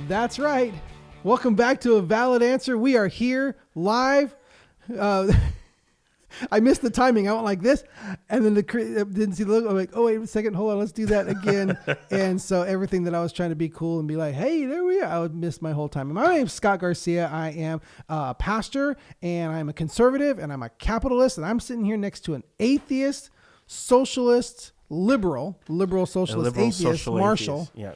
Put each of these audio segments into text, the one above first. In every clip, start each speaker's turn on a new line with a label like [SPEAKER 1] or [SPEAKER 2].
[SPEAKER 1] That's right. Welcome back to A Valid Answer. We are here live. I missed the timing. I went like this, and then didn't see the logo. I'm like, oh, wait a second. Hold on. Let's do that again. And so everything that I was trying to be cool and be like, hey, there we are. I would miss my whole time. My name is Scott Garcia. I am a pastor, and I'm a conservative, and I'm a capitalist, and I'm sitting here next to an atheist, socialist, liberal socialist, atheist, Marshall.
[SPEAKER 2] Yeah.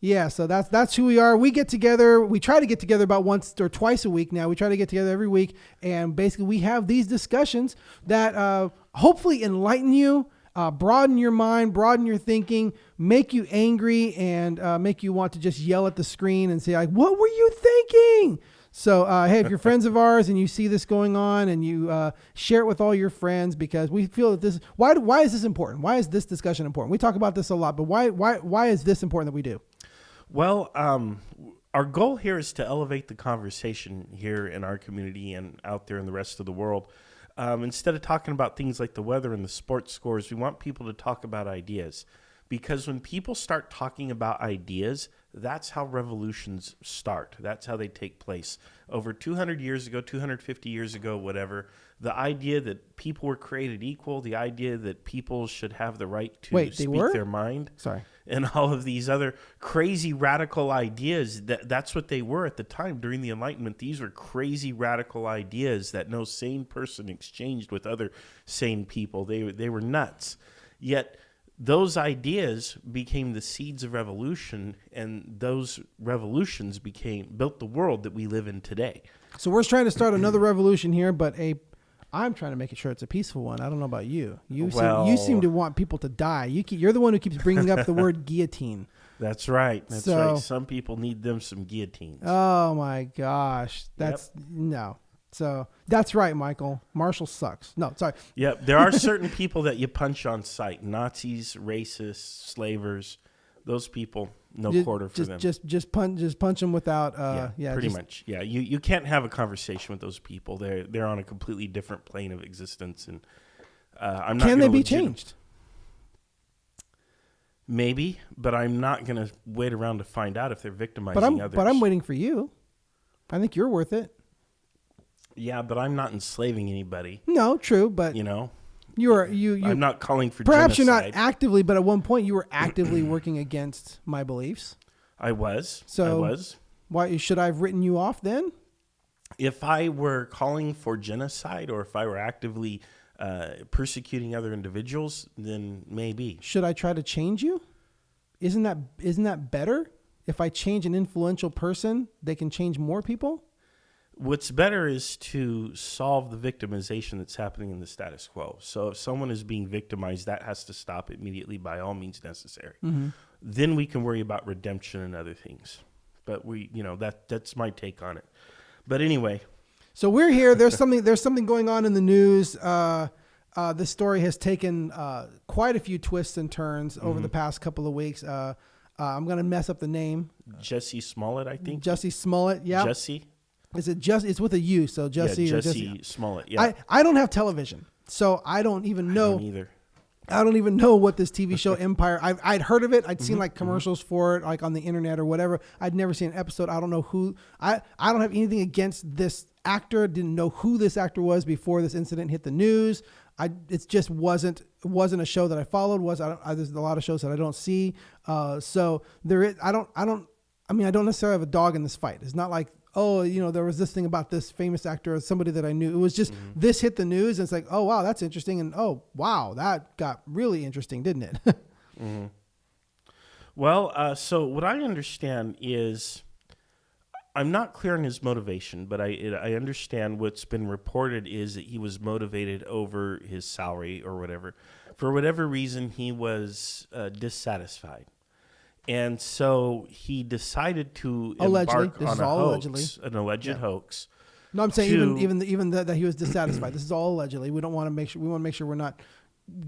[SPEAKER 1] Yeah, so that's who we are. We get together. We try to get together about once or twice a week now. We try to get together every week, and basically we have these discussions that hopefully enlighten you, broaden your mind, broaden your thinking, make you angry, and make you want to just yell at the screen and say, like, what were you thinking? So, hey, if you're friends of ours and you see this going on and you share it with all your friends, because we feel that this, why is this important? Why is this discussion important? We talk about this a lot, but why is this important that we do?
[SPEAKER 2] Well, our goal here is to elevate the conversation here in our community and out there in the rest of the world. Instead of talking about things like the weather and the sports scores, we want people to talk about ideas. Because when people start talking about ideas, that's how revolutions start. That's how they take place. Over 200 years ago, 250 years ago, whatever, the idea that people were created equal, the idea that people should have the right to speak their mind.
[SPEAKER 1] Sorry.
[SPEAKER 2] And all of these other crazy radical ideas, that's what they were at the time during the Enlightenment. These were crazy radical ideas that no sane person exchanged with other sane people. They were nuts. Yet those ideas became the seeds of revolution, and those revolutions built the world that we live in today.
[SPEAKER 1] So we're trying to start another revolution here, but I'm trying to make sure it's a peaceful one. I don't know about you. You seem to want people to die. You're the one who keeps bringing up the word guillotine.
[SPEAKER 2] That's right. That's right. Some people need them some guillotines.
[SPEAKER 1] Oh my gosh. No. So that's right, Michael. Marshall sucks. No, sorry.
[SPEAKER 2] Yep. There are certain people that you punch on sight. Nazis, racists, slavers, those people, no quarter for them.
[SPEAKER 1] Just punch them without.
[SPEAKER 2] Pretty much. Yeah. You can't have a conversation with those people. They're on a completely different plane of existence, and I'm not.
[SPEAKER 1] Can they be changed?
[SPEAKER 2] Maybe, but I'm not going to wait around to find out if they're victimizing others.
[SPEAKER 1] But I'm waiting for you. I think you're worth it.
[SPEAKER 2] Yeah, but I'm not enslaving anybody.
[SPEAKER 1] No, true, but
[SPEAKER 2] you know.
[SPEAKER 1] I'm
[SPEAKER 2] not calling for
[SPEAKER 1] perhaps
[SPEAKER 2] genocide.
[SPEAKER 1] You're not actively, but at one point you were actively working against my beliefs.
[SPEAKER 2] I was.
[SPEAKER 1] Why should I have written you off then?
[SPEAKER 2] If I were calling for genocide, or if I were actively persecuting other individuals, then maybe.
[SPEAKER 1] Should I try to change you? Isn't that better? If I change an influential person, they can change more people?
[SPEAKER 2] What's better is to solve the victimization that's happening in the status quo. So if someone is being victimized, that has to stop immediately by all means necessary. Mm-hmm. Then we can worry about redemption and other things. But that's my take on it. But anyway.
[SPEAKER 1] So we're here. There's something going on in the news. This story has taken quite a few twists and turns over the past couple of weeks. I'm going to mess up the name.
[SPEAKER 2] Jussie Smollette, I think.
[SPEAKER 1] Jussie Smollette, yeah.
[SPEAKER 2] Jussie.
[SPEAKER 1] Is it just? It's with a U, so Jussie.
[SPEAKER 2] Yeah, Jussie Smollette. Yeah.
[SPEAKER 1] I don't have television, so I don't even know.
[SPEAKER 2] I don't either.
[SPEAKER 1] I don't even know what this TV show Empire. I'd heard of it. I'd seen like commercials for it, like on the internet or whatever. I'd never seen an episode. I don't know who. I don't have anything against this actor. Didn't know who this actor was before this incident hit the news. It just wasn't a show that I followed. There's a lot of shows that I don't see. So there is. I don't necessarily have a dog in this fight. It's not like, oh, there was this thing about this famous actor or somebody that I knew. It was just this hit the news, and it's like, oh, wow, that's interesting. And oh, wow, that got really interesting, didn't it?
[SPEAKER 2] Mm-hmm. Well, so what I understand is, I'm not clear on his motivation, but I understand what's been reported is that he was motivated over his salary or whatever. For whatever reason, he was dissatisfied. And so he decided to embark on an alleged hoax.
[SPEAKER 1] No, I'm saying even that he was dissatisfied. This is all allegedly. We want to make sure we're not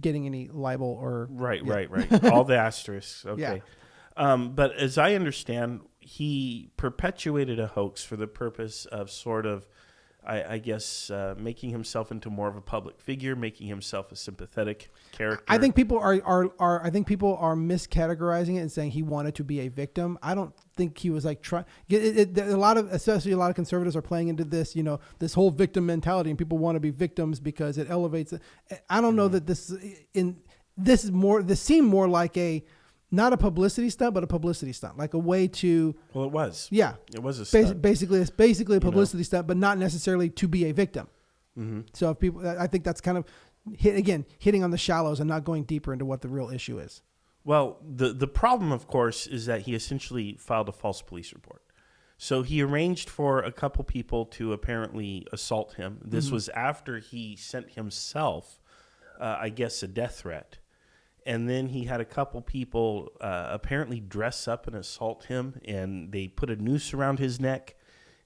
[SPEAKER 1] getting any libel or
[SPEAKER 2] right. All the asterisks. Okay. Yeah. But as I understand, he perpetuated a hoax for the purpose of sort of I guess making himself into more of a public figure, making himself a sympathetic character.
[SPEAKER 1] I think people are miscategorizing it and saying he wanted to be a victim. I don't think he was like trying. Especially a lot of conservatives are playing into this, this whole victim mentality, and people want to be victims because it elevates it. I don't know that this seemed more like not a publicity stunt, but a publicity stunt, like a way to.
[SPEAKER 2] Well, it was.
[SPEAKER 1] Yeah,
[SPEAKER 2] it was a stunt.
[SPEAKER 1] Basically, it's basically a publicity stunt, but not necessarily to be a victim.
[SPEAKER 2] Mm-hmm.
[SPEAKER 1] So if people, I think that's kind of hitting on the shallows and not going deeper into what the real issue is.
[SPEAKER 2] Well, the problem, of course, is that he essentially filed a false police report. So he arranged for a couple people to apparently assault him. This was after he sent himself, I guess, a death threat. And then he had a couple people apparently dress up and assault him, and they put a noose around his neck,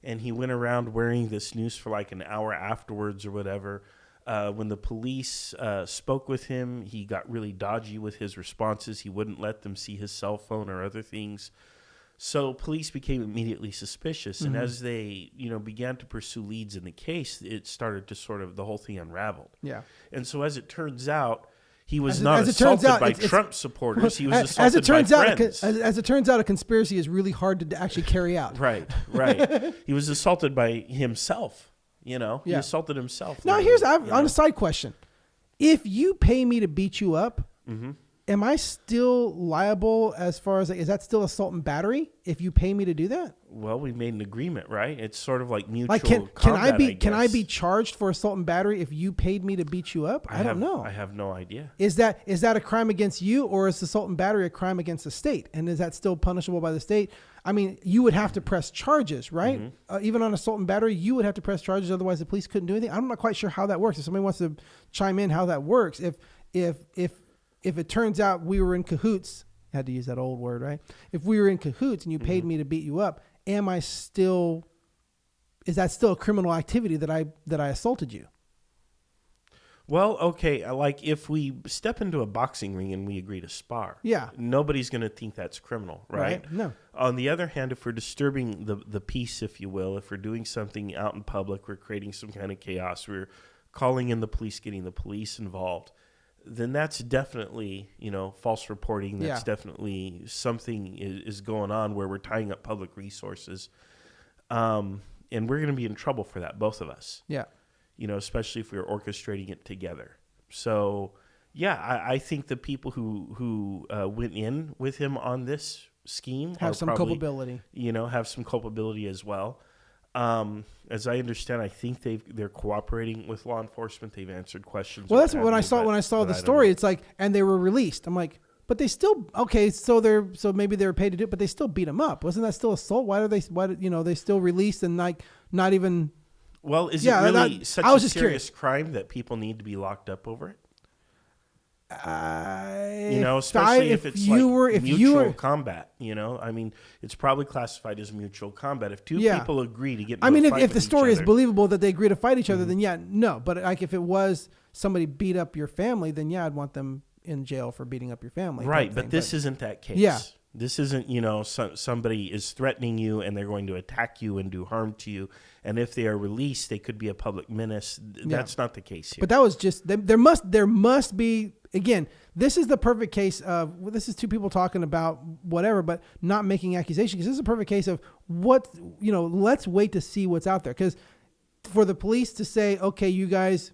[SPEAKER 2] and he went around wearing this noose for like an hour afterwards or whatever. When the police spoke with him, he got really dodgy with his responses. He wouldn't let them see his cell phone or other things. So police became immediately suspicious, and as they began to pursue leads in the case, it started to the whole thing unraveled.
[SPEAKER 1] Yeah.
[SPEAKER 2] And so as it turns out, he was not assaulted by Trump supporters. He was assaulted by friends.
[SPEAKER 1] As it turns out, a conspiracy is really hard to actually carry out.
[SPEAKER 2] Right. He was assaulted by himself. He assaulted himself.
[SPEAKER 1] Now, on a side question. If you pay me to beat you up, am I still liable as far as, is that still assault and battery if you pay me to do that?
[SPEAKER 2] Well, we made an agreement, right? It's sort of like mutual
[SPEAKER 1] combat, can I be charged for assault and battery if you paid me to beat you up? I don't know.
[SPEAKER 2] I have no idea.
[SPEAKER 1] Is that a crime against you, or is assault and battery a crime against the state? And is that still punishable by the state? I mean, you would have to press charges, right? Even on assault and battery, you would have to press charges. Otherwise, the police couldn't do anything. I'm not quite sure how that works. If somebody wants to chime in how that works, if it turns out we were in cahoots, I had to use that old word, right? If we were in cahoots and you paid me to beat you up, is that still a criminal activity that I assaulted you?
[SPEAKER 2] Well, okay, like if we step into a boxing ring and we agree to spar, nobody's going to think that's criminal, right?
[SPEAKER 1] No.
[SPEAKER 2] On the other hand, if we're disturbing the peace, if you will, if we're doing something out in public, we're creating some kind of chaos, we're calling in the police, getting the police involved, then that's definitely, false reporting. That's definitely something is going on where we're tying up public resources. And we're going to be in trouble for that, both of us.
[SPEAKER 1] Yeah.
[SPEAKER 2] Especially if we're orchestrating it together. So, I think the people who went in with him on this scheme
[SPEAKER 1] have some culpability.
[SPEAKER 2] Have some culpability as well. As I understand, I think they're cooperating with law enforcement. They've answered questions.
[SPEAKER 1] Well, that's when I saw the story. It's like, and they were released. I'm like, but they still so maybe they were paid to do it, but they still beat him up. Wasn't that still assault? Why they still released and like not even?
[SPEAKER 2] Well, is it really such a serious crime that people need to be locked up over it? Especially if it's mutual combat. I mean, it's probably classified as mutual combat. If two people agree to get,
[SPEAKER 1] if the story is believable that they agree to fight each other, then no. But like if it was somebody beat up your family, then I'd want them in jail for beating up your family.
[SPEAKER 2] Right, but this isn't that case.
[SPEAKER 1] Yeah.
[SPEAKER 2] This isn't, somebody is threatening you and they're going to attack you and do harm to you. And if they are released, they could be a public menace. That's not the case here.
[SPEAKER 1] But that was just, there must be, again, this is the perfect case of, this is two people talking about whatever, but not making accusations. Because this is a perfect case of let's wait to see what's out there. Because for the police to say, okay, you guys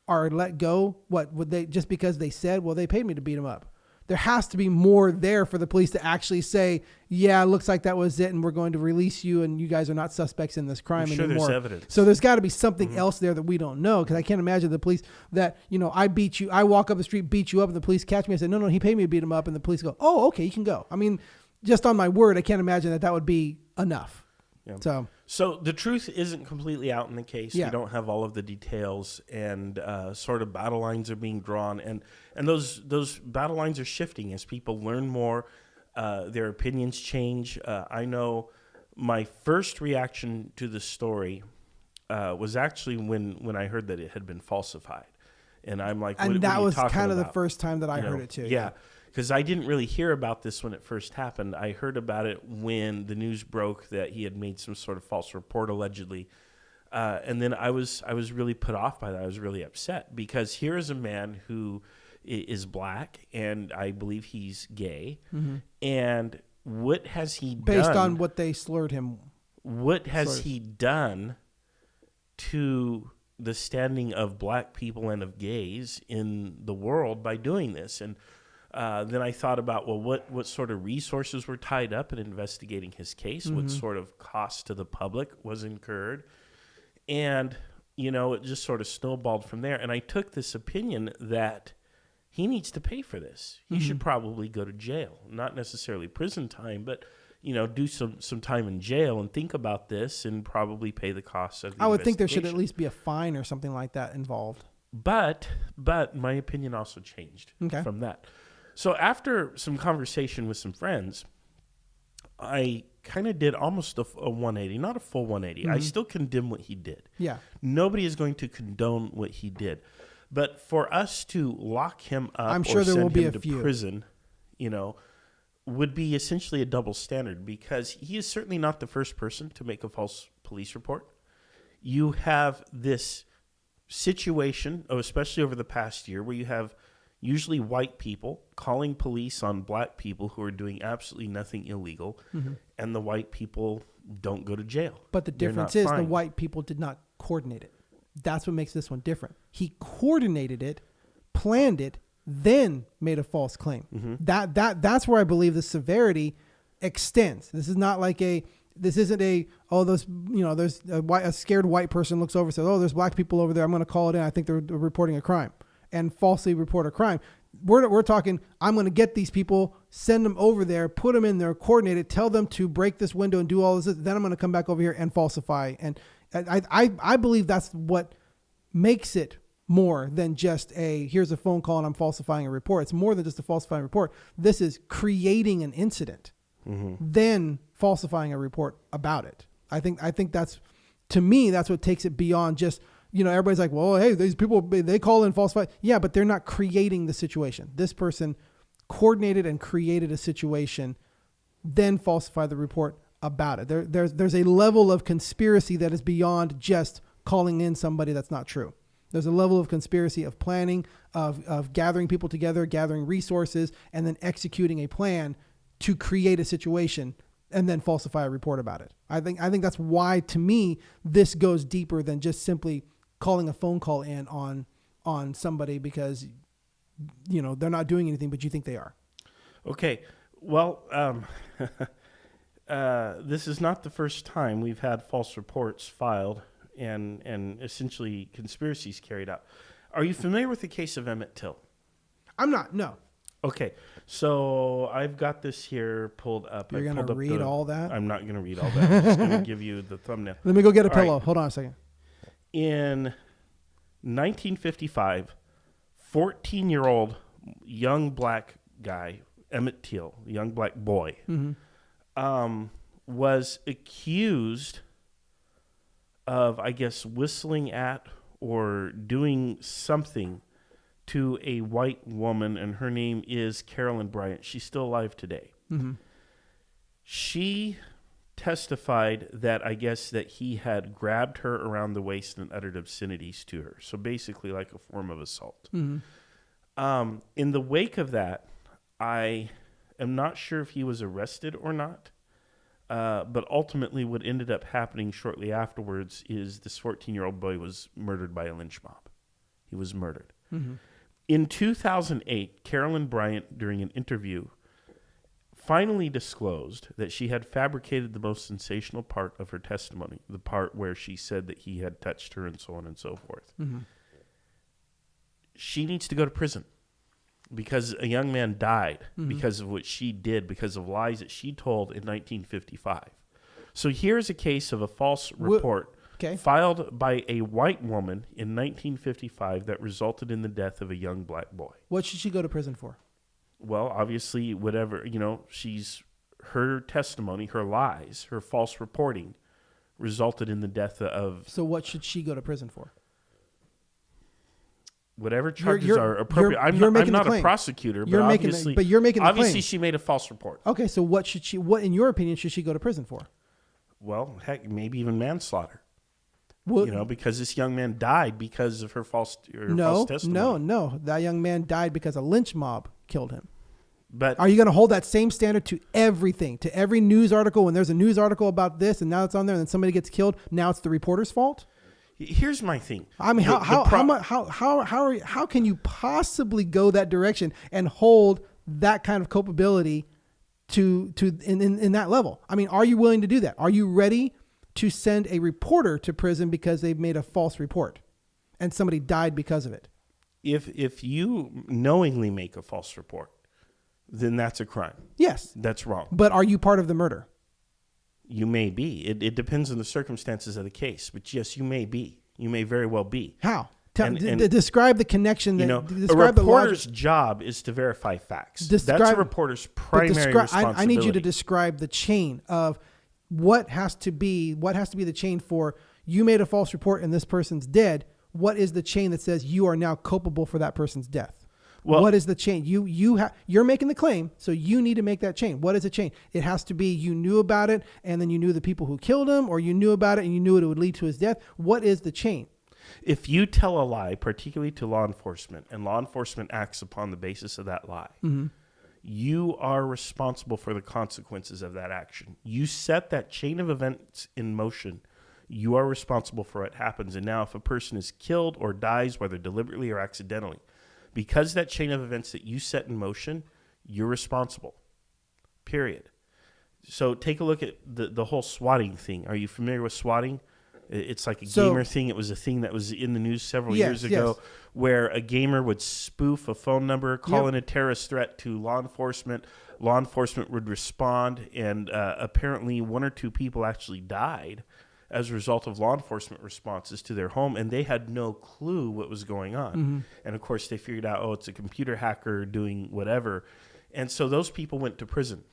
[SPEAKER 1] are let go, what would they, just because they said, well, they paid me to beat them up. There has to be more there for the police to actually say, yeah, it looks like that was it, and we're going to release you, and you guys are not suspects in this crime anymore.
[SPEAKER 2] There's evidence.
[SPEAKER 1] So there's got to be something else there that we don't know, because I can't imagine the police that, I beat you, I walk up the street, beat you up, and the police catch me and say, no, he paid me to beat him up, and the police go, oh, okay, you can go. I mean, just on my word, I can't imagine that would be enough. Yeah.
[SPEAKER 2] So the truth isn't completely out in the case. We don't have all of the details, and sort of battle lines are being drawn, and those battle lines are shifting as people learn more. Their opinions change. I know my first reaction to the story was actually when I heard that it had been falsified, and I'm like,
[SPEAKER 1] and that was kind of
[SPEAKER 2] about?
[SPEAKER 1] The first time that I heard it too.
[SPEAKER 2] Yeah. Because I didn't really hear about this when it first happened. I heard about it when the news broke that he had made some sort of false report, allegedly. And then I was really put off by that. I was really upset because here is a man who is black, and I believe he's gay. And what has he done?
[SPEAKER 1] Based on what they slurred him.
[SPEAKER 2] What has he done to the standing of black people and of gays in the world by doing this? And then I thought about, well, what sort of resources were tied up in investigating his case? What sort of cost to the public was incurred? And, it just sort of snowballed from there. And I took this opinion that he needs to pay for this. He should probably go to jail, not necessarily prison time, but, do some time in jail and think about this and probably pay the costs of the
[SPEAKER 1] I would think there should
[SPEAKER 2] investigation.
[SPEAKER 1] at least be a fine or something like that involved.
[SPEAKER 2] But my opinion also changed from that. So after some conversation with some friends, I kind of did almost a 180, not a full 180. I still condemn what he did.
[SPEAKER 1] Yeah.
[SPEAKER 2] Nobody is going to condone what he did. But for us to lock him up
[SPEAKER 1] I'm sure
[SPEAKER 2] or
[SPEAKER 1] there
[SPEAKER 2] send
[SPEAKER 1] will be
[SPEAKER 2] him
[SPEAKER 1] a
[SPEAKER 2] to
[SPEAKER 1] few.
[SPEAKER 2] prison, would be essentially a double standard, because he is certainly not the first person to make a false police report. You have this situation, especially over the past year, where you have usually white people calling police on black people who are doing absolutely nothing illegal, and the white people don't go to jail.
[SPEAKER 1] But the
[SPEAKER 2] They're
[SPEAKER 1] difference
[SPEAKER 2] not
[SPEAKER 1] is the
[SPEAKER 2] fined.
[SPEAKER 1] white people did not coordinate it. That's what makes this one different. He coordinated it, planned it, then made a false claim. That's where I believe the severity extends. This is not like there's a scared white person looks over and says, oh, there's black people over there, I'm going to call it in, I think they're reporting a crime, and falsely report a crime. We're talking, I'm going to get these people, send them over there, put them in there, coordinate it, tell them to break this window and do all this, then I'm going to come back over here and falsify. And I believe that's what makes it more than just here's a phone call and I'm falsifying a report. It's more than just a falsifying report. This is creating an incident, then falsifying a report about it. I think that's, to me, that's what takes it beyond just, everybody's like, well, hey, these people, they call in falsify. Yeah, but they're not creating the situation. This person coordinated and created a situation, then falsify the report about it. There's a level of conspiracy that is beyond just calling in somebody that's not true. There's a level of conspiracy, of planning, of gathering people together, gathering resources, and then executing a plan to create a situation and then falsify a report about it. I think that's why, to me, this goes deeper than just simply calling a phone call in on somebody because, they're not doing anything, but you think they are.
[SPEAKER 2] Okay. Well, this is not the first time we've had false reports filed and essentially conspiracies carried out. Are you familiar with the case of Emmett Till?
[SPEAKER 1] I'm not, no.
[SPEAKER 2] Okay, so I've got this here pulled up.
[SPEAKER 1] You're going to read all that?
[SPEAKER 2] I'm not going to read all that. I'm just going to give you the thumbnail.
[SPEAKER 1] Let me go get a
[SPEAKER 2] All right.
[SPEAKER 1] pillow. Hold on a second.
[SPEAKER 2] In 1955, 14-year-old young black guy, Emmett Till, a young black boy, was accused of, I guess, whistling at or doing something to a white woman, and her name is Carolyn Bryant. She's still alive today. She testified that, I guess, that he had grabbed her around the waist and uttered obscenities to her. So basically like a form of assault. In the wake of that, I am not sure if he was arrested or not. But ultimately what ended up happening shortly afterwards is this 14-year-old boy was murdered by a lynch mob. He was murdered. In 2008, Carolyn Bryant, during an interview, finally disclosed that she had fabricated the most sensational part of her testimony, the part where she said that he had touched her and so on and so forth. She needs to go to prison because a young man died because of what she did, because of lies that she told in 1955. So here's a case of a false report filed by a white woman in 1955 that resulted in the death of a young black boy.
[SPEAKER 1] What should she go to prison for?
[SPEAKER 2] Well, obviously, whatever, her testimony, her lies, her false reporting resulted in the death of...
[SPEAKER 1] So what should she go to prison for?
[SPEAKER 2] Whatever charges are appropriate. I'm not a prosecutor, but
[SPEAKER 1] you're making the
[SPEAKER 2] obviously
[SPEAKER 1] claim.
[SPEAKER 2] she made a false report.
[SPEAKER 1] Okay, so what in your opinion should she go to prison for?
[SPEAKER 2] Well, heck, maybe even manslaughter.
[SPEAKER 1] Well,
[SPEAKER 2] because this young man died because of her false testimony.
[SPEAKER 1] No. That young man died because a lynch mob killed him.
[SPEAKER 2] But
[SPEAKER 1] are you going to hold that same standard to everything, to every news article? When there's a news article about this and now it's on there and then somebody gets killed, now it's the reporter's fault?
[SPEAKER 2] Here's my thing.
[SPEAKER 1] I mean, how can you possibly go that direction and hold that kind of culpability in that level? I mean, are you willing to do that? Are you ready to send a reporter to prison because they've made a false report and somebody died because of it?
[SPEAKER 2] If you knowingly make a false report, then that's a crime.
[SPEAKER 1] Yes.
[SPEAKER 2] That's wrong.
[SPEAKER 1] But are you part of the murder?
[SPEAKER 2] You may be. It depends on the circumstances of the case. But yes, you may be. You may very well be.
[SPEAKER 1] How? Describe the connection.
[SPEAKER 2] A reporter's job is to verify facts. That's a reporter's primary responsibility.
[SPEAKER 1] I need you to describe the chain of what has to be the chain for you made a false report and this person's dead. What is the chain that says you are now culpable for that person's death? Well, what is the chain? You're making the claim, so you need to make that chain. What is the chain? It has to be you knew about it, and then you knew the people who killed him, or you knew about it and you knew it would lead to his death. What is the chain?
[SPEAKER 2] If you tell a lie, particularly to law enforcement, and law enforcement acts upon the basis of that lie, you are responsible for the consequences of that action. You set that chain of events in motion. You are responsible for what happens. And now if a person is killed or dies, whether deliberately or accidentally, because that chain of events that you set in motion, you're responsible, period. So take a look at the whole swatting thing. Are you familiar with swatting? It's like a gamer thing. It was a thing that was in the news several years ago where a gamer would spoof a phone number, call in a terrorist threat to law enforcement. Law enforcement would respond, and apparently one or two people actually died as a result of law enforcement responses to their home, and they had no clue what was going on. And of course, they figured out, it's a computer hacker doing whatever. And so those people went to prison.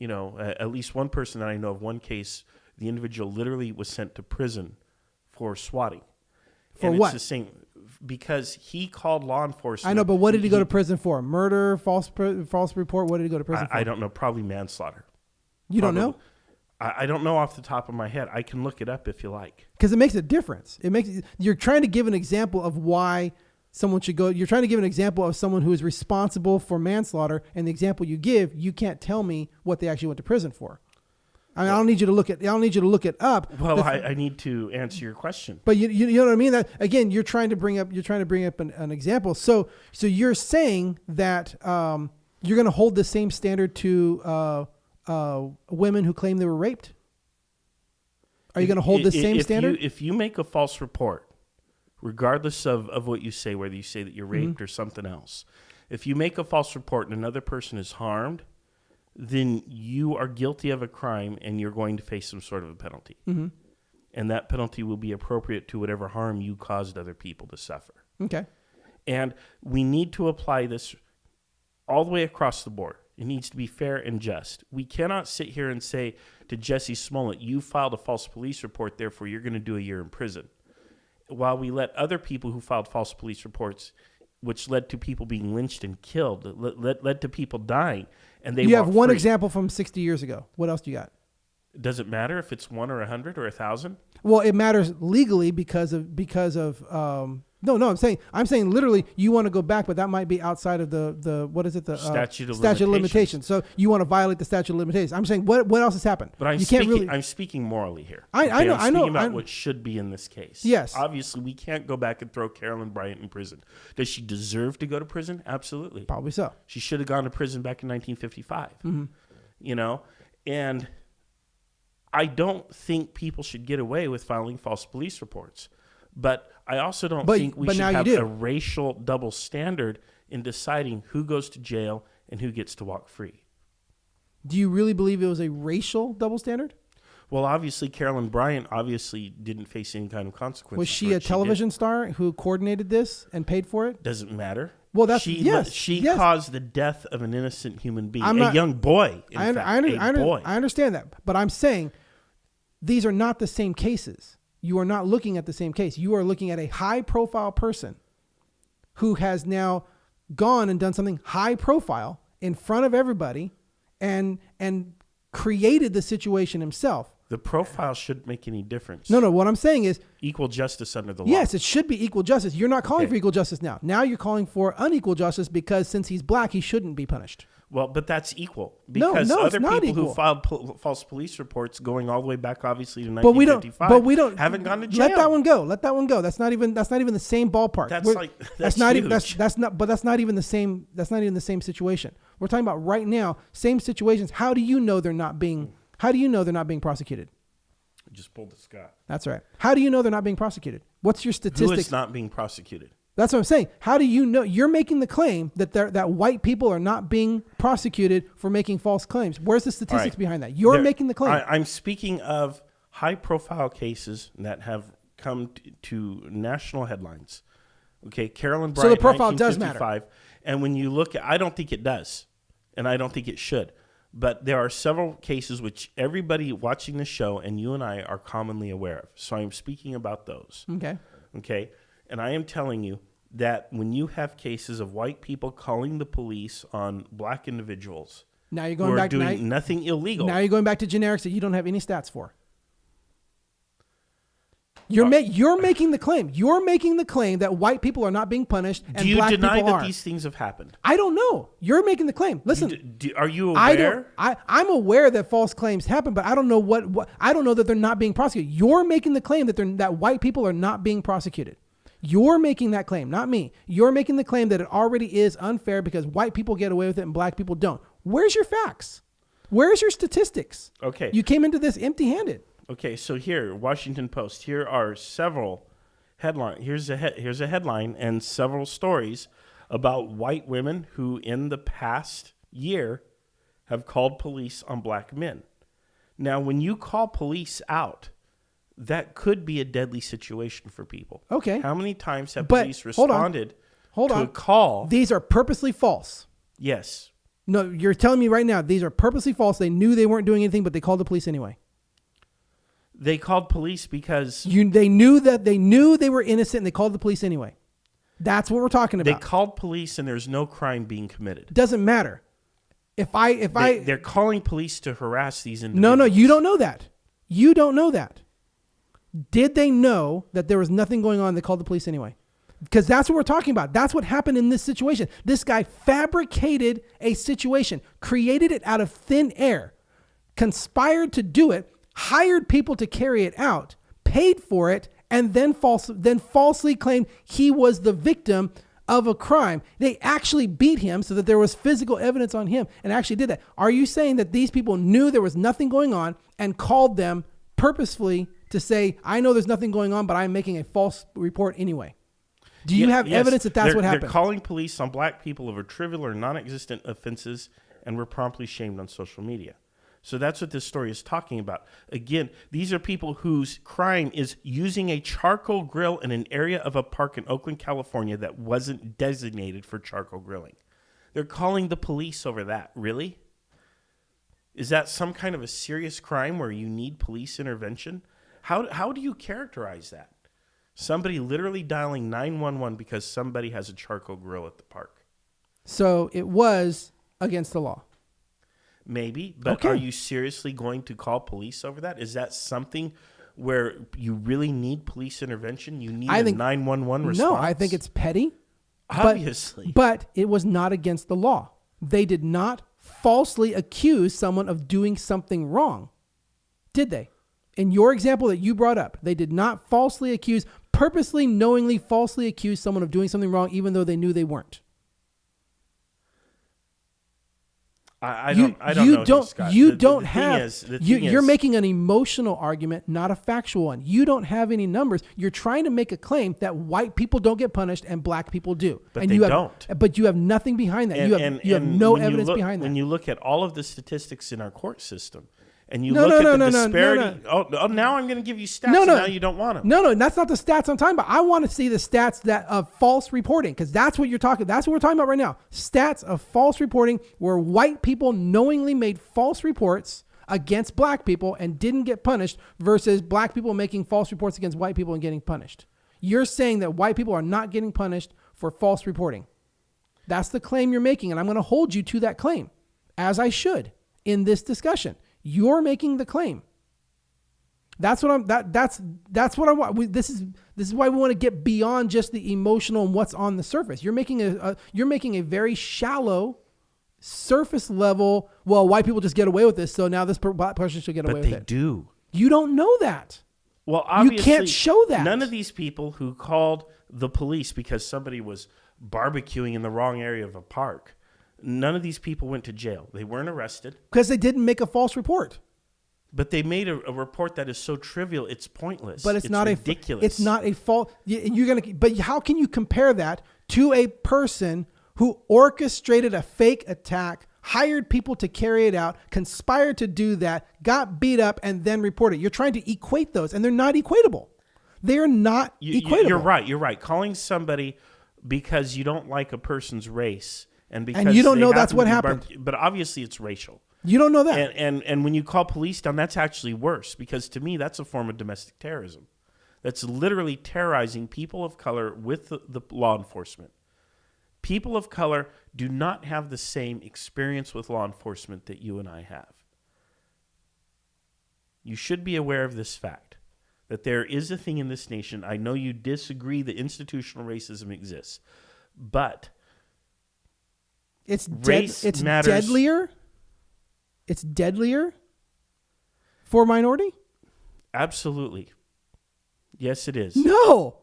[SPEAKER 2] At least one person that I know of, one case, the individual literally was sent to prison for swatting.
[SPEAKER 1] For
[SPEAKER 2] and
[SPEAKER 1] what?
[SPEAKER 2] It's the same, because he called law enforcement.
[SPEAKER 1] I know, but what did he go to prison for? Murder, false report? What did he go to prison for?
[SPEAKER 2] I don't know. Probably manslaughter.
[SPEAKER 1] You don't know?
[SPEAKER 2] I don't know off the top of my head. I can look it up if you like.
[SPEAKER 1] Because it makes a difference. You're trying to give an example of why someone should go. You're trying to give an example of someone who is responsible for manslaughter, and the example you give, you can't tell me what they actually went to prison for. I mean, I don't need you to look it up.
[SPEAKER 2] Well, I need to answer your question.
[SPEAKER 1] But you know what I mean? That again, you're trying to bring up an example. So you're saying that you're going to hold the same standard to women who claim they were raped? Are you going to hold the same standard?
[SPEAKER 2] If you make a false report, regardless of what you say, whether you say that you're raped or something else, if you make a false report and another person is harmed, then you are guilty of a crime and you're going to face some sort of a penalty. And that penalty will be appropriate to whatever harm you caused other people to suffer.
[SPEAKER 1] Okay.
[SPEAKER 2] And we need to apply this all the way across the board. It needs to be fair and just. We cannot sit here and say to Jussie Smollette, you filed a false police report, therefore you're going to do a year in prison. While we let other people who filed false police reports, which led to people being lynched and killed, led to people dying, and they
[SPEAKER 1] You have one
[SPEAKER 2] free.
[SPEAKER 1] example from 60 years ago. What else do you got?
[SPEAKER 2] Does it matter if it's 1 or 100 or 1,000?
[SPEAKER 1] Well, it matters legally because of no, I'm saying literally you want to go back, but that might be outside of the what is it, the
[SPEAKER 2] statute of
[SPEAKER 1] limitations. So you want to violate the statute of limitations. I'm saying what else has happened?
[SPEAKER 2] But I'm speaking morally here.
[SPEAKER 1] I know.
[SPEAKER 2] I'm speaking about what should be in this case.
[SPEAKER 1] Yes.
[SPEAKER 2] Obviously, we can't go back and throw Carolyn Bryant in prison. Does she deserve to go to prison? Absolutely.
[SPEAKER 1] Probably so.
[SPEAKER 2] She should have gone to prison back in 1955. And I don't think people should get away with filing false police reports. But I also don't think we should have a racial double standard in deciding who goes to jail and who gets to walk free.
[SPEAKER 1] Do you really believe it was a racial double standard?
[SPEAKER 2] Well, obviously, Carolyn Bryant didn't face any kind of consequences.
[SPEAKER 1] Was she a television star who coordinated this and paid for it?
[SPEAKER 2] Doesn't matter.
[SPEAKER 1] Well,
[SPEAKER 2] she caused the death of an innocent human being, a young boy. I
[SPEAKER 1] understand that, but I'm saying these are not the same cases. You are not looking at the same case. You are looking at a high-profile person who has now gone and done something high-profile in front of everybody and created the situation himself.
[SPEAKER 2] The profile shouldn't make any difference.
[SPEAKER 1] No. What I'm saying is
[SPEAKER 2] Equal justice under the law.
[SPEAKER 1] yes, it should be equal justice. You're not calling for equal justice now. Now you're calling for unequal justice because since he's black, he shouldn't be punished.
[SPEAKER 2] Well, but that's equal because
[SPEAKER 1] no,
[SPEAKER 2] other
[SPEAKER 1] it's not
[SPEAKER 2] people
[SPEAKER 1] equal.
[SPEAKER 2] who filed false police reports going all the way back, obviously, to
[SPEAKER 1] But we
[SPEAKER 2] 1955,
[SPEAKER 1] don't
[SPEAKER 2] haven't gone to jail.
[SPEAKER 1] Let that one go. Let that one go. That's not even the same ballpark.
[SPEAKER 2] That's
[SPEAKER 1] not
[SPEAKER 2] huge.
[SPEAKER 1] even that's not even the same. That's not even the same situation. We're talking about right now, same situations. How do you know they're not being prosecuted?
[SPEAKER 2] Just pulled the Scott.
[SPEAKER 1] That's right. How do you know they're not being prosecuted? What's your
[SPEAKER 2] Who
[SPEAKER 1] statistics?
[SPEAKER 2] is not being prosecuted?
[SPEAKER 1] That's what I'm saying. How do you know? You're making the claim that white people are not being prosecuted for making false claims. Where's the statistics behind that? You're making the claim.
[SPEAKER 2] I'm speaking of high-profile cases that have come to national headlines. Okay, Carolyn Bryant,
[SPEAKER 1] So the profile does matter.
[SPEAKER 2] 1955. And when you look at, I don't think it does, and I don't think it should. But there are several cases which everybody watching the show and you and I are commonly aware of. So I'm speaking about those. Okay. And I am telling you that when you have cases of white people calling the police on black individuals
[SPEAKER 1] Now you're
[SPEAKER 2] who
[SPEAKER 1] going
[SPEAKER 2] are
[SPEAKER 1] back
[SPEAKER 2] doing nothing illegal.
[SPEAKER 1] Now you're going back to generics that you don't have any stats for. You're making the claim. You're making the claim that white people are not being punished and
[SPEAKER 2] Do you
[SPEAKER 1] black
[SPEAKER 2] deny
[SPEAKER 1] people
[SPEAKER 2] that
[SPEAKER 1] are.
[SPEAKER 2] these things have happened?
[SPEAKER 1] I don't know. You're making the claim. Listen,
[SPEAKER 2] Are you aware?
[SPEAKER 1] I'm aware that false claims happen, but I don't know what I don't know that they're not being prosecuted. You're making the claim that white people are not being prosecuted. You're making that claim, not me. You're making the claim that it already is unfair because white people get away with it and black people don't. Where's your facts? Where's your statistics?
[SPEAKER 2] Okay.
[SPEAKER 1] You came into this empty-handed.
[SPEAKER 2] Okay, so here, Washington Post. Here are several headlines. Here's a headline and several stories about white women who, in the past year, have called police on black men. Now, when you call police out, that could be a deadly situation for people.
[SPEAKER 1] Okay.
[SPEAKER 2] How many times have
[SPEAKER 1] But
[SPEAKER 2] police
[SPEAKER 1] hold on.
[SPEAKER 2] responded
[SPEAKER 1] Hold
[SPEAKER 2] to
[SPEAKER 1] on.
[SPEAKER 2] a call?
[SPEAKER 1] These are purposely false.
[SPEAKER 2] Yes.
[SPEAKER 1] No, you're telling me right now these are purposely false. They knew they weren't doing anything, but they called the police anyway.
[SPEAKER 2] They called police because
[SPEAKER 1] They knew they were innocent and they called the police anyway. That's what we're talking
[SPEAKER 2] they
[SPEAKER 1] about.
[SPEAKER 2] called police and there's no crime being committed.
[SPEAKER 1] Doesn't matter.
[SPEAKER 2] They're calling police to harass these individuals.
[SPEAKER 1] No, you don't know that. You don't know that. Did they know that there was nothing going on? They called the police anyway. Because that's what we're talking about. That's what happened in this situation. This guy fabricated a situation, created it out of thin air, conspired to do it, hired people to carry it out, paid for it, and then falsely claimed he was the victim of a crime. They actually beat him so that there was physical evidence on him and actually did that. Are you saying that these people knew there was nothing going on and called them purposefully to say, I know there's nothing going on, but I'm making a false report anyway? Do you have evidence that that's what happened?
[SPEAKER 2] They're calling police on black people over trivial or non-existent offenses and were promptly shamed on social media. So that's what this story is talking about. Again, these are people whose crime is using a charcoal grill in an area of a park in Oakland, California that wasn't designated for charcoal grilling. They're calling the police over that. Really? Is that some kind of a serious crime where you need police intervention? How do you characterize that? Somebody literally dialing 911 because somebody has a charcoal grill at the park.
[SPEAKER 1] So it was against the law.
[SPEAKER 2] Maybe, but
[SPEAKER 1] Okay.
[SPEAKER 2] Are you seriously going to call police over that? Is that something where you really need police intervention? You need a 911 response?
[SPEAKER 1] No, I think it's petty.
[SPEAKER 2] Obviously.
[SPEAKER 1] But it was not against the law. They did not falsely accuse someone of doing something wrong. Did they? In your example that you brought up, they did not purposely, knowingly, falsely accuse someone of doing something wrong, even though they knew they weren't.
[SPEAKER 2] I don't know, Scott.
[SPEAKER 1] You're making an emotional argument, not a factual one. You don't have any numbers. You're trying to make a claim that white people don't get punished and black people do.
[SPEAKER 2] But they don't.
[SPEAKER 1] But you have nothing behind that. You have no evidence behind that.
[SPEAKER 2] When you look at all of the statistics in our court system, and you look at the disparity. Oh, now I'm going to give you stats. And now you don't want them.
[SPEAKER 1] No, that's not the stats I'm talking about. I want to see the stats that of false reporting, because that's what you're talking. That's what we're talking about right now. Stats of false reporting, where white people knowingly made false reports against black people and didn't get punished, versus black people making false reports against white people and getting punished. You're saying that white people are not getting punished for false reporting. That's the claim you're making, and I'm going to hold you to that claim, as I should in this discussion. You're making the claim. That's what I want. This is why we want to get beyond just the emotional and what's on the surface. You're making a very shallow, surface level. Well, white people just get away with this, so now this black person should get away with it.
[SPEAKER 2] But they do.
[SPEAKER 1] You don't know that.
[SPEAKER 2] Well, obviously,
[SPEAKER 1] you can't show that.
[SPEAKER 2] None of these people who called the police because somebody was barbecuing in the wrong area of a park, none of these people went to jail. They weren't arrested
[SPEAKER 1] because they didn't make a false report.
[SPEAKER 2] But they made a report that is so trivial, it's pointless.
[SPEAKER 1] But it's not
[SPEAKER 2] ridiculous.
[SPEAKER 1] It's not a fault. But how can you compare that to a person who orchestrated a fake attack, hired people to carry it out, conspired to do that, got beat up, and then reported? You're trying to equate those, and they're not equatable. They're not equatable.
[SPEAKER 2] You're right. Calling somebody because you don't like a person's race and because
[SPEAKER 1] you don't know that's what happened.
[SPEAKER 2] But obviously, it's racial.
[SPEAKER 1] You don't know that.
[SPEAKER 2] And when you call police down, that's actually worse because to me, that's a form of domestic terrorism. That's literally terrorizing people of color with the law enforcement. People of color do not have the same experience with law enforcement that you and I have. You should be aware of this fact, that there is a thing in this nation. I know you disagree that institutional racism exists, but
[SPEAKER 1] it's
[SPEAKER 2] race matters.
[SPEAKER 1] Deadlier. It's deadlier for a minority?
[SPEAKER 2] Absolutely. Yes, it is.
[SPEAKER 1] No.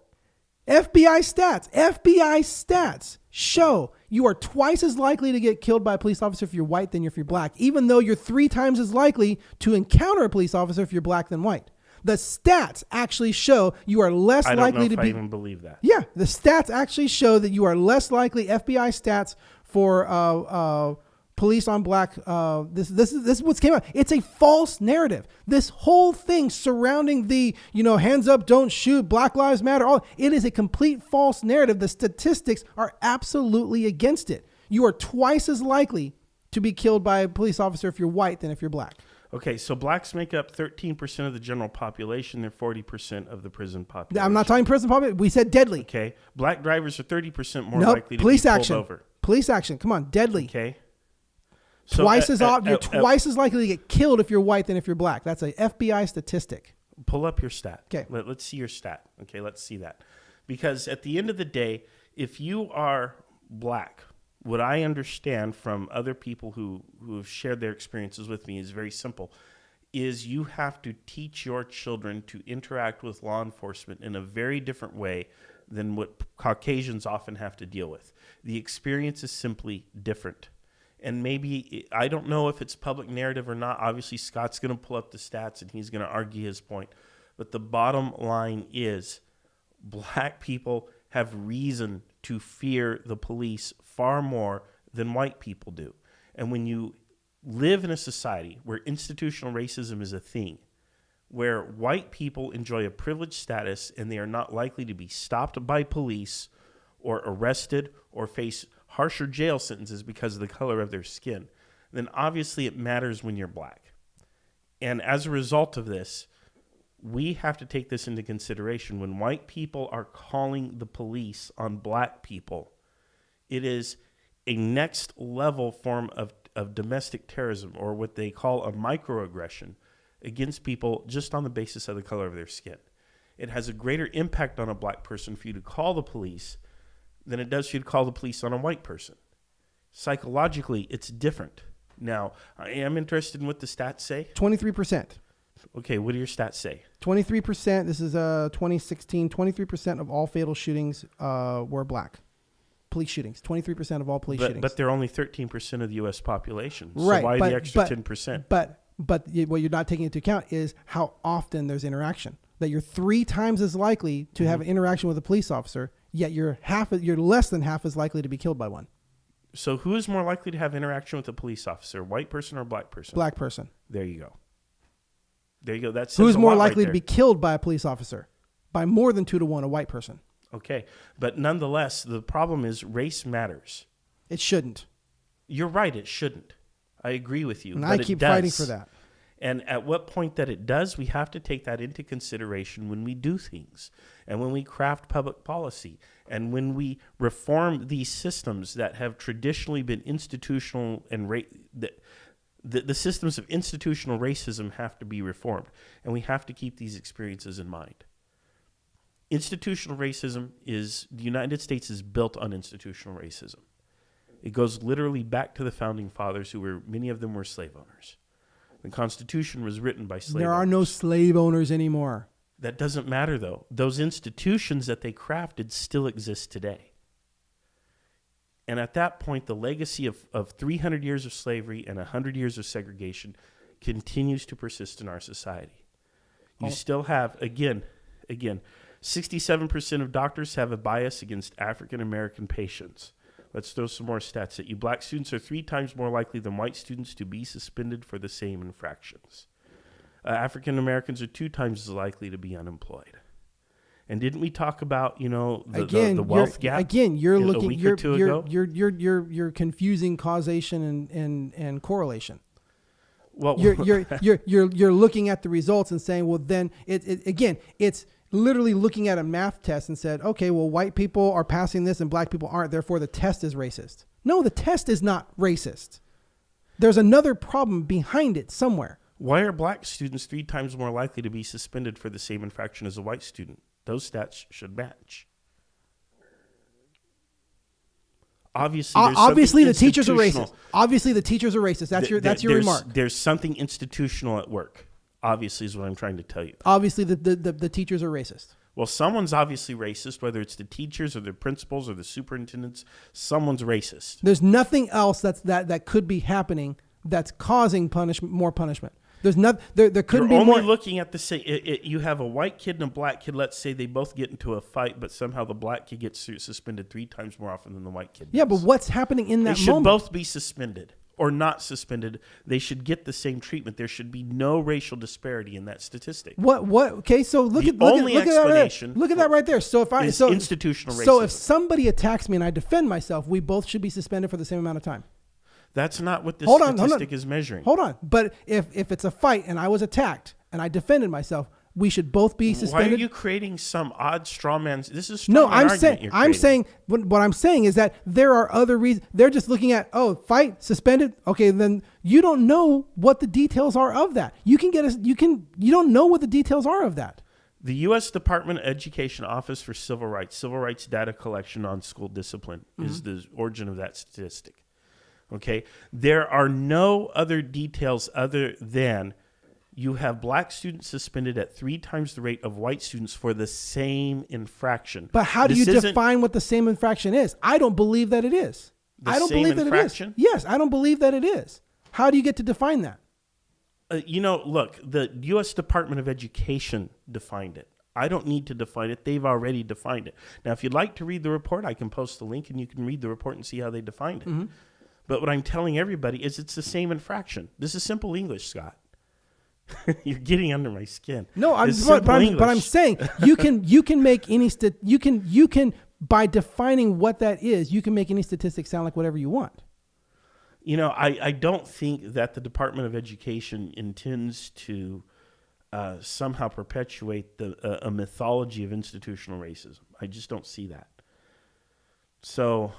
[SPEAKER 1] FBI stats show you are twice as likely to get killed by a police officer if you're white than if you're black, even though you're 3 times as likely to encounter a police officer if you're black than white. The stats actually show you are less likely to be.
[SPEAKER 2] I even believe that.
[SPEAKER 1] Yeah, the stats actually show that you are less likely. FBI stats for police on black. This is what's came out. It's a false narrative. This whole thing surrounding the hands up, don't shoot, Black Lives Matter. It is a complete false narrative. The statistics are absolutely against it. You are twice as likely to be killed by a police officer if you're white than if you're black.
[SPEAKER 2] Okay, so blacks make up 13% of the general population. They're 40% of the prison population.
[SPEAKER 1] I'm not talking prison population. We said deadly.
[SPEAKER 2] Okay, black drivers are 30% more likely to
[SPEAKER 1] police
[SPEAKER 2] be
[SPEAKER 1] action.
[SPEAKER 2] pulled over.
[SPEAKER 1] Police action. Come on, deadly.
[SPEAKER 2] Okay.
[SPEAKER 1] So you're twice as likely to get killed if you're white than if you're black. That's a FBI statistic.
[SPEAKER 2] Pull up your stat.
[SPEAKER 1] Okay.
[SPEAKER 2] Let's see your stat. Okay, let's see that. Because at the end of the day, if you are black, what I understand from other people who have shared their experiences with me is very simple, is you have to teach your children to interact with law enforcement in a very different way than what Caucasians often have to deal with. The experience is simply different. And maybe, I don't know if it's public narrative or not. Obviously, Scott's going to pull up the stats and he's going to argue his point. But the bottom line is black people have reason to fear the police far more than white people do. And when you live in a society where institutional racism is a thing, where white people enjoy a privileged status and they are not likely to be stopped by police or arrested or face harsher jail sentences because of the color of their skin, then obviously it matters when you're black. And as a result of this, we have to take this into consideration. When white people are calling the police on black people, it is a next level form of domestic terrorism, or what they call a microaggression against people just on the basis of the color of their skin. It has a greater impact on a black person for you to call the police than it does for you to call the police on a white person. Psychologically, it's different. Now, I am interested in what the stats say.
[SPEAKER 1] 23%.
[SPEAKER 2] Okay, what do your stats say?
[SPEAKER 1] 23%. This is 2016. 23% of all fatal shootings were black. Police shootings. 23% of all police shootings.
[SPEAKER 2] But they're only 13% of the U.S. population.
[SPEAKER 1] Right.
[SPEAKER 2] So why the extra 10%?
[SPEAKER 1] But what you're not taking into account is how often there's interaction. That you're 3 times as likely to have an interaction with a police officer, yet you're less than half as likely to be killed by one.
[SPEAKER 2] So who is more likely to have interaction with a police officer, white person or black person?
[SPEAKER 1] Black person.
[SPEAKER 2] There you go. That's
[SPEAKER 1] who's more likely to be killed by a police officer? By more than 2 to 1, a white person.
[SPEAKER 2] Okay, but nonetheless, the problem is race matters.
[SPEAKER 1] It shouldn't.
[SPEAKER 2] You're right, it shouldn't. I agree with you.
[SPEAKER 1] And I keep fighting for that.
[SPEAKER 2] And at what point that it does, we have to take that into consideration when we do things and when we craft public policy and when we reform these systems that have traditionally been institutional and The systems of institutional racism have to be reformed, and we have to keep these experiences in mind. Institutional racism the United States is built on institutional racism. It goes literally back to the founding fathers, many of them were slave owners. The Constitution was written by slave owners.
[SPEAKER 1] There are no slave owners anymore.
[SPEAKER 2] That doesn't matter, though. Those institutions that they crafted still exist today. And at that point, the legacy of 300 years of slavery and 100 years of segregation continues to persist in our society. You still have, again, 67% of doctors have a bias against African American patients. Let's throw some more stats at you. Black students are 3 times more likely than white students to be suspended for the same infractions. African Americans are 2 times as likely to be unemployed. And didn't we talk about, the wealth gap?
[SPEAKER 1] Again,
[SPEAKER 2] you're
[SPEAKER 1] you're confusing causation and correlation.
[SPEAKER 2] Well,
[SPEAKER 1] you're looking at the results and saying, well, then it's literally looking at a math test and said, okay, well, white people are passing this and black people aren't, therefore the test is racist. No, the test is not racist. There's another problem behind it somewhere.
[SPEAKER 2] Why are black students 3 times more likely to be suspended for the same infraction as a white student? Those stats should match.
[SPEAKER 1] Obviously, the teachers are racist. Obviously, the teachers are racist. That's your remark.
[SPEAKER 2] There's something institutional at work. Obviously, is what I'm trying to tell you.
[SPEAKER 1] Obviously, the teachers are racist.
[SPEAKER 2] Well, someone's obviously racist, whether it's the teachers or the principals or the superintendents. Someone's racist.
[SPEAKER 1] There's nothing else that could be happening that's causing more punishment. There's not there couldn't be more.
[SPEAKER 2] You're only looking at the same. You have a white kid and a black kid. Let's say they both get into a fight, but somehow the black kid gets suspended 3 times more often than the white kid.
[SPEAKER 1] Yeah, but what's happening in that moment?
[SPEAKER 2] They should both be suspended or not suspended. They should get the same treatment. There should be no racial disparity in that statistic.
[SPEAKER 1] What? Okay, so look at that right there. So if
[SPEAKER 2] institutional racism.
[SPEAKER 1] So if somebody attacks me and I defend myself, we both should be suspended for the same amount of time.
[SPEAKER 2] That's not what this statistic is measuring.
[SPEAKER 1] Hold on. But if it's a fight and I was attacked and I defended myself, we should both be suspended.
[SPEAKER 2] Why are you creating some odd straw man? This is straw man argument.
[SPEAKER 1] I'm saying what I'm saying is that there are other reasons. They're just looking at, fight, suspended. Okay, then you don't know what the details are of that. You don't know what the details are of that.
[SPEAKER 2] The U.S. Department of Education Office for Civil Rights Data Collection on School Discipline is the origin of that statistic. Okay, there are no other details other than you have black students suspended at 3 times the rate of white students for the same infraction.
[SPEAKER 1] But how do you define what the same infraction is? I don't believe that it is. I don't believe that it is. Yes, I don't believe that it is. How do you get to define that?
[SPEAKER 2] Look, the U.S. Department of Education defined it. I don't need to define it. They've already defined it. Now, if you'd like to read the report, I can post the link and you can read the report and see how they defined it. Mm-hmm. But what I'm telling everybody is it's the same infraction. This is simple English, Scott. You're getting under my skin.
[SPEAKER 1] No, but I'm saying you can make any you can by defining what that is, you can make any statistic sound like whatever you want.
[SPEAKER 2] I don't think that the Department of Education intends to somehow perpetuate a mythology of institutional racism. I just don't see that. So,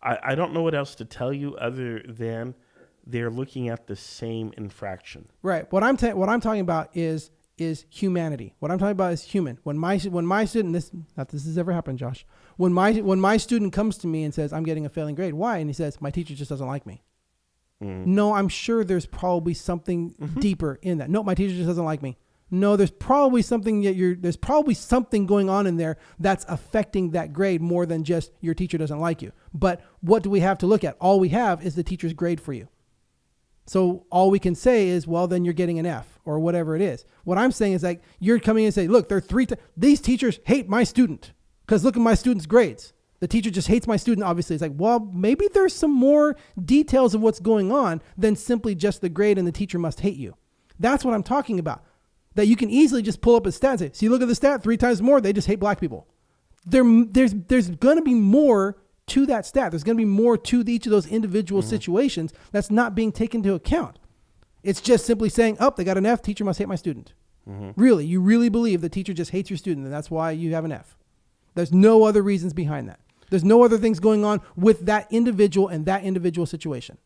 [SPEAKER 2] I don't know what else to tell you other than they're looking at the same infraction.
[SPEAKER 1] Right. What I'm talking about is humanity. What I'm talking about is human. When my student, this has ever happened, Josh. When my student comes to me and says, I'm getting a failing grade, why? And he says, my teacher just doesn't like me. Mm-hmm. No, I'm sure there's probably something deeper in that. No, my teacher just doesn't like me. No, there's probably something going on in there that's affecting that grade more than just your teacher doesn't like you. But what do we have to look at? All we have is the teacher's grade for you. So all we can say is, well, then you're getting an F or whatever it is. What I'm saying is like, you're coming in and say, look, these teachers hate my student because look at my student's grades. The teacher just hates my student. Obviously, it's like, well, maybe there's some more details of what's going on than simply just the grade and the teacher must hate you. That's what I'm talking about. That you can easily just pull up a stat and say, see, look at the stat, 3 times more, they just hate black people. There's going to be more to that stat. There's going to be more to each of those individual situations that's not being taken into account. It's just simply saying, they got an F, teacher must hate my student. Mm-hmm. Really, you really believe the teacher just hates your student and that's why you have an F. There's no other reasons behind that. There's no other things going on with that individual and that individual situation.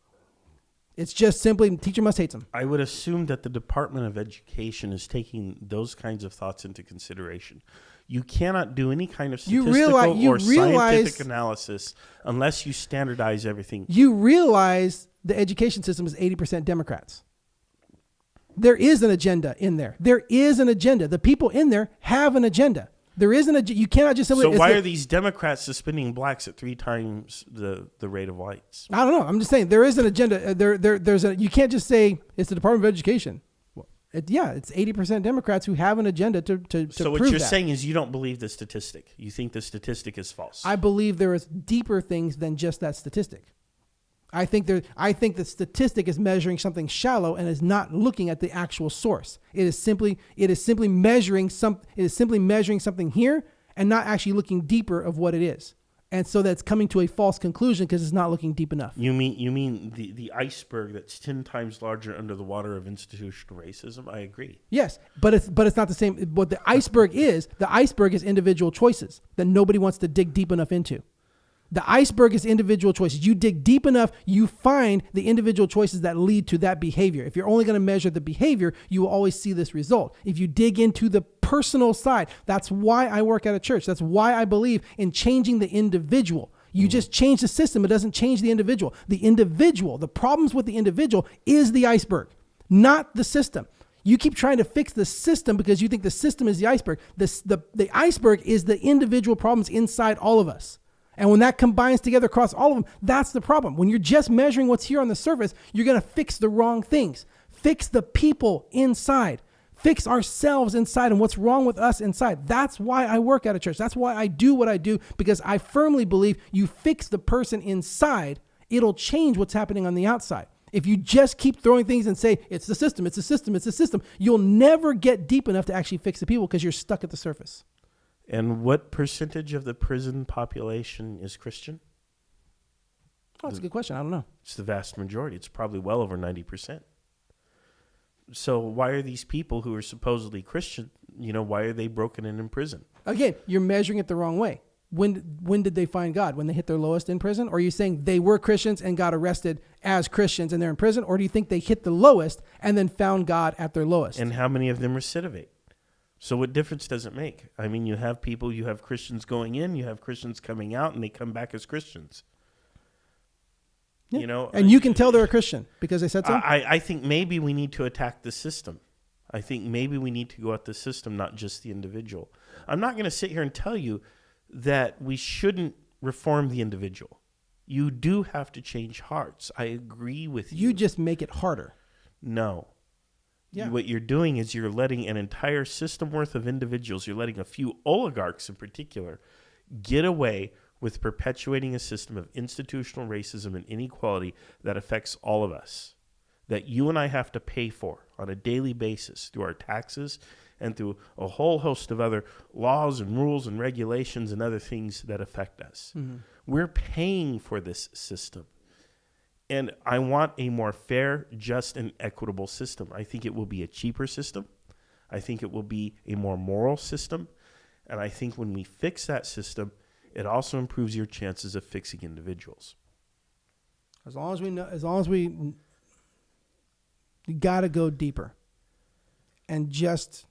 [SPEAKER 1] It's just simply teacher must hate them.
[SPEAKER 2] I would assume that the Department of Education is taking those kinds of thoughts into consideration. You cannot do any kind of statistical scientific analysis unless you standardize everything.
[SPEAKER 1] You realize the education system is 80% Democrats. There is an agenda in there. There is an agenda. The people in there have an agenda. There is an agenda. You cannot just simply...
[SPEAKER 2] So why are these Democrats suspending blacks at 3 times the rate of whites?
[SPEAKER 1] I don't know. I'm just saying there is an agenda. You can't just say it's the Department of Education. It's 80% Democrats who have an agenda to
[SPEAKER 2] So what you're saying is you don't believe the statistic. You think the statistic is false.
[SPEAKER 1] I believe there is deeper things than just that statistic. I think the statistic is measuring something shallow and is not looking at the actual source. It is simply measuring something here and not actually looking deeper of what it is. And so that's coming to a false conclusion because it's not looking deep enough.
[SPEAKER 2] You mean the iceberg that's 10 times larger under the water of institutional racism? I agree.
[SPEAKER 1] Yes, but it's not the same. What the iceberg is individual choices that nobody wants to dig deep enough into. The iceberg is individual choices. You dig deep enough, you find the individual choices that lead to that behavior. If you're only going to measure the behavior, you will always see this result. If you dig into the personal side, that's why I work at a church. That's why I believe in changing the individual. You just change the system. It doesn't change the individual. The problems with the individual is the iceberg, not the system. You keep trying to fix the system because you think the system is the iceberg. The iceberg is the individual problems inside all of us. And when that combines together across all of them, that's the problem. When you're just measuring what's here on the surface, you're going to fix the wrong things. Fix the people inside. Fix ourselves inside and what's wrong with us inside. That's why I work at a church. That's why I do what I do, because I firmly believe you fix the person inside, it'll change what's happening on the outside. If you just keep throwing things and say, it's the system, it's the system, it's the system, you'll never get deep enough to actually fix the people because you're stuck at the surface.
[SPEAKER 2] And what percentage of the prison population is Christian?
[SPEAKER 1] Oh, that's a good question. I don't know.
[SPEAKER 2] It's the vast majority. It's probably well over 90%. So why are these people who are supposedly Christian, why are they broken in prison?
[SPEAKER 1] Again, you're measuring it the wrong way. When did they find God? When they hit their lowest in prison? Or are you saying they were Christians and got arrested as Christians and they're in prison? Or do you think they hit the lowest and then found God at their lowest?
[SPEAKER 2] And how many of them recidivate? So what difference does it make? I mean, you have Christians going in, you have Christians coming out, and they come back as Christians.
[SPEAKER 1] Yeah. And you can tell they're a Christian because they said so?
[SPEAKER 2] I think maybe we need to attack the system. I think maybe we need to go at the system, not just the individual. I'm not going to sit here and tell you that we shouldn't reform the individual. You do have to change hearts. I agree with you.
[SPEAKER 1] You just make it harder.
[SPEAKER 2] No.
[SPEAKER 1] Yeah.
[SPEAKER 2] What you're doing is you're letting an entire system worth of individuals, you're letting a few oligarchs in particular, get away with perpetuating a system of institutional racism and inequality that affects all of us, that you and I have to pay for on a daily basis through our taxes and through a whole host of other laws and rules and regulations and other things that affect us. Mm-hmm. We're paying for this system. And I want a more fair, just, and equitable system. I think it will be a cheaper system. I think it will be a more moral system. And I think when we fix that system, it also improves your chances of fixing individuals.
[SPEAKER 1] You got to go deeper. And just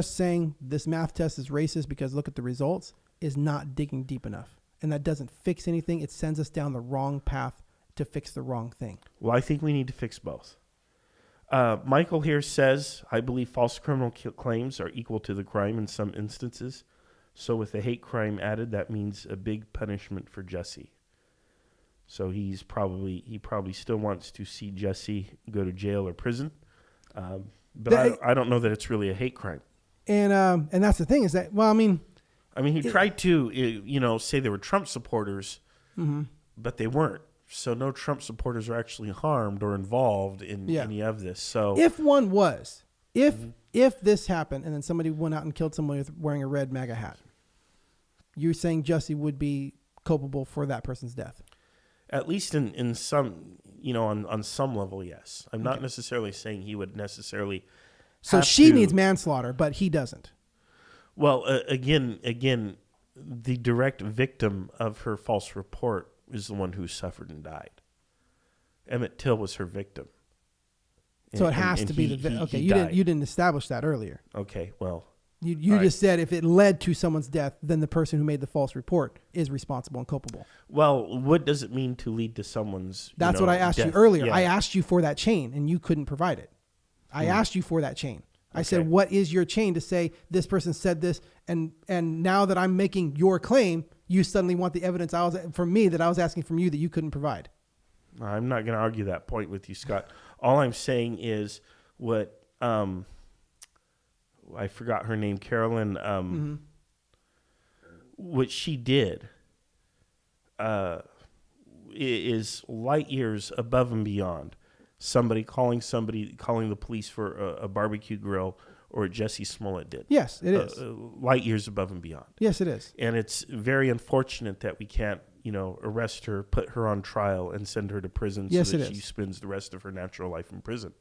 [SPEAKER 1] saying this math test is racist because look at the results is not digging deep enough. And that doesn't fix anything. It sends us down the wrong path to fix the wrong thing.
[SPEAKER 2] Well, I think we need to fix both. Michael here says, I believe false criminal claims are equal to the crime in some instances. So with the hate crime added, that means a big punishment for Jussie. So he probably still wants to see Jussie go to jail or prison. But I don't know that it's really a hate crime.
[SPEAKER 1] And that's the thing is that, well, I mean,
[SPEAKER 2] he tried to, say they were Trump supporters, mm-hmm. but they weren't. So no Trump supporters are actually harmed or involved in any of this. So
[SPEAKER 1] if one was, if this happened and then somebody went out and killed somebody with wearing a red MAGA hat, you're saying Jussie would be culpable for that person's death?
[SPEAKER 2] At least in some, on some level, yes. I'm not necessarily saying he would necessarily.
[SPEAKER 1] So she needs manslaughter, but he doesn't.
[SPEAKER 2] Well, again, the direct victim of her false report is the one who suffered and died. Emmett Till was her victim.
[SPEAKER 1] So it has to be okay. You didn't establish that earlier.
[SPEAKER 2] Okay, well,
[SPEAKER 1] you just said if it led to someone's death, then the person who made the false report is responsible and culpable.
[SPEAKER 2] Well, what does it mean to lead to someone's?
[SPEAKER 1] That's what I asked
[SPEAKER 2] death?
[SPEAKER 1] you earlier.
[SPEAKER 2] Yeah.
[SPEAKER 1] I asked you for that chain, and you couldn't provide it. I asked you for that chain. I said, "What is your chain to say this person said this?" And now that I'm making your claim, you suddenly want the evidence I was asking from you that you couldn't provide.
[SPEAKER 2] I'm not going to argue that point with you, Scott. All I'm saying is what I forgot her name, Carolyn. What she did is light years above and beyond somebody calling the police for a barbecue grill, or Jussie Smollett did.
[SPEAKER 1] Yes, it is.
[SPEAKER 2] Light years above and beyond.
[SPEAKER 1] Yes, it is.
[SPEAKER 2] And it's very unfortunate that we can't, arrest her, put her on trial, and send her to prison so that she spends the rest of her natural life in prison.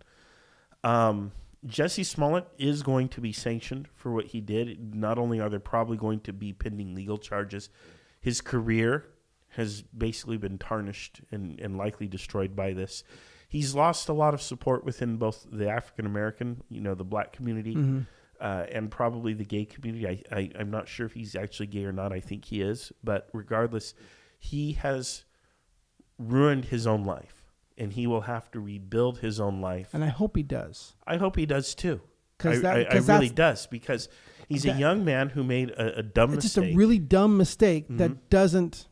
[SPEAKER 2] Jussie Smollett is going to be sanctioned for what he did. Not only are there probably going to be pending legal charges, his career has basically been tarnished and likely destroyed by this. He's lost a lot of support within both the African American, the black community, and probably the gay community. I'm not sure if he's actually gay or not. I think he is. But regardless, he has ruined his own life, and he will have to rebuild his own life.
[SPEAKER 1] And I hope he does.
[SPEAKER 2] I hope he does too. I really does, because he's a young man who made a dumb mistake.
[SPEAKER 1] It's just a really dumb mistake that doesn't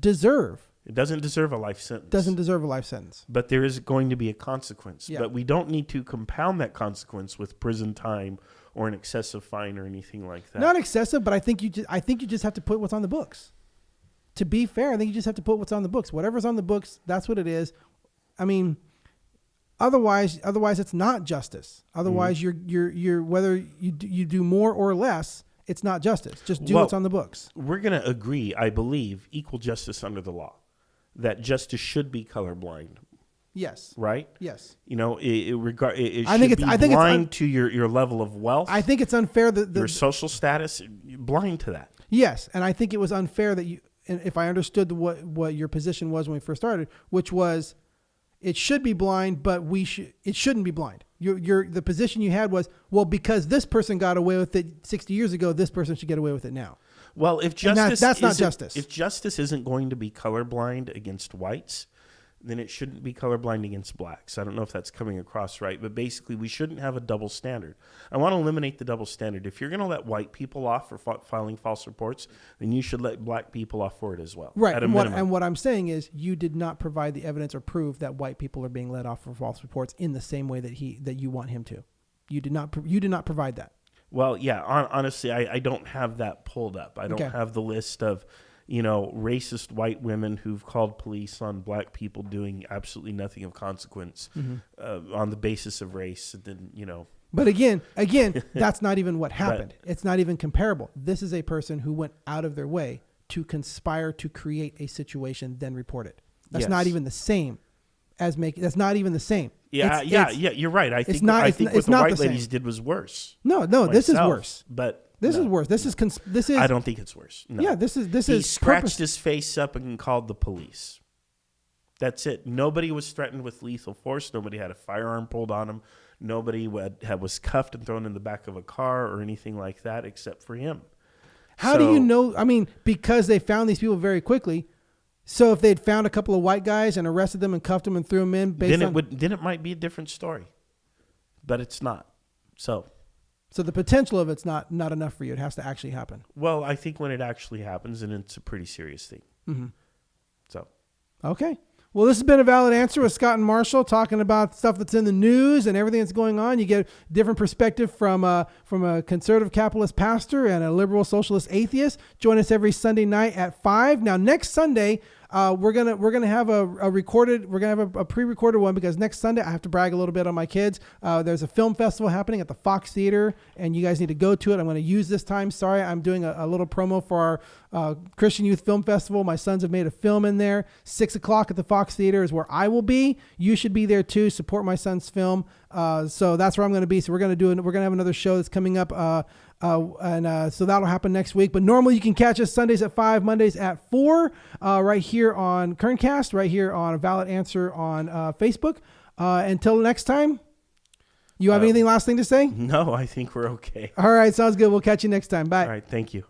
[SPEAKER 1] deserve.
[SPEAKER 2] It doesn't deserve a life sentence.
[SPEAKER 1] Doesn't deserve a life sentence.
[SPEAKER 2] But there is going to be a consequence.
[SPEAKER 1] Yeah.
[SPEAKER 2] But we don't need to compound that consequence with prison time or an excessive fine or anything like that.
[SPEAKER 1] Not excessive, but I think you just have to put what's on the books. To be fair, I think you just have to put what's on the books. Whatever's on the books, that's what it is. I mean, otherwise it's not justice. Otherwise, you're whether you do more or less, it's not justice. Just do what's on the books.
[SPEAKER 2] We're going to agree, I believe, equal justice under the law. That justice should be colorblind.
[SPEAKER 1] Yes.
[SPEAKER 2] Right?
[SPEAKER 1] Yes.
[SPEAKER 2] It should be blind to your level of wealth.
[SPEAKER 1] I think it's unfair that
[SPEAKER 2] your social status, blind to that.
[SPEAKER 1] Yes, and I think it was unfair that you. And if I understood what your position was when we first started, which was, it should be blind, but it shouldn't be blind. The position you had was, well, because this person got away with it 60 years ago, this person should get away with it now.
[SPEAKER 2] Well, if justice
[SPEAKER 1] that's not justice.
[SPEAKER 2] If justice isn't going to be colorblind against whites, then it shouldn't be colorblind against blacks. I don't know if that's coming across right, but basically we shouldn't have a double standard. I want to eliminate the double standard. If you're going to let white people off for filing false reports, then you should let black people off for it as well.
[SPEAKER 1] Right. And what I'm saying is, you did not provide the evidence or prove that white people are being let off for false reports in the same way that you want him to. You did not provide that.
[SPEAKER 2] Well, yeah, honestly, I don't have that pulled up. I don't have the list of, racist white women who've called police on black people doing absolutely nothing of consequence on the basis of race. And then,
[SPEAKER 1] But again, that's not even what happened. It's not even comparable. This is a person who went out of their way to conspire to create a situation, then report it. That's not even the same as making. That's not even the same.
[SPEAKER 2] Yeah, you're right. I think what the white ladies did was worse.
[SPEAKER 1] No, this is worse.
[SPEAKER 2] But
[SPEAKER 1] this is worse. This is. I
[SPEAKER 2] don't think it's worse. No.
[SPEAKER 1] Yeah, this is.
[SPEAKER 2] He scratched his face up and called the police. That's it. Nobody was threatened with lethal force. Nobody had a firearm pulled on him. Nobody was cuffed and thrown in the back of a car or anything like that, except for him.
[SPEAKER 1] How do you know? I mean, because they found these people very quickly. So if they'd found a couple of white guys and arrested them and cuffed them and threw them in, then
[SPEAKER 2] it might be a different story, but it's not. So
[SPEAKER 1] the potential of it's not enough for you. It has to actually happen.
[SPEAKER 2] Well, I think when it actually happens, and it's a pretty serious thing. Mm-hmm. So,
[SPEAKER 1] okay. Well, this has been A Valid Answer with Scott and Marshall, talking about stuff that's in the news and everything that's going on. You get a different perspective from a conservative capitalist pastor and a liberal socialist atheist. Join us every Sunday night at 5. Now, next Sunday, we're gonna have a pre-recorded one, because next Sunday I have to brag a little bit on my kids. There's a film festival happening at the Fox Theater, and you guys need to go to it. I'm going to use this time. Sorry, I'm doing a little promo for our Christian Youth Film Festival. My sons have made a film in there. 6:00 at the Fox Theater is where I will be. You should be there too. Support my son's film. So that's where I'm going to be. So we're going to have another show that's coming up So that'll happen next week. But normally you can catch us Sundays at 5, Mondays at 4, right here on Kerncast, right here on A Valid Answer on Facebook. Until next time, you have anything last thing to say?
[SPEAKER 2] No, I think we're okay.
[SPEAKER 1] All right, sounds good. We'll catch you next time. Bye.
[SPEAKER 2] All right, thank you.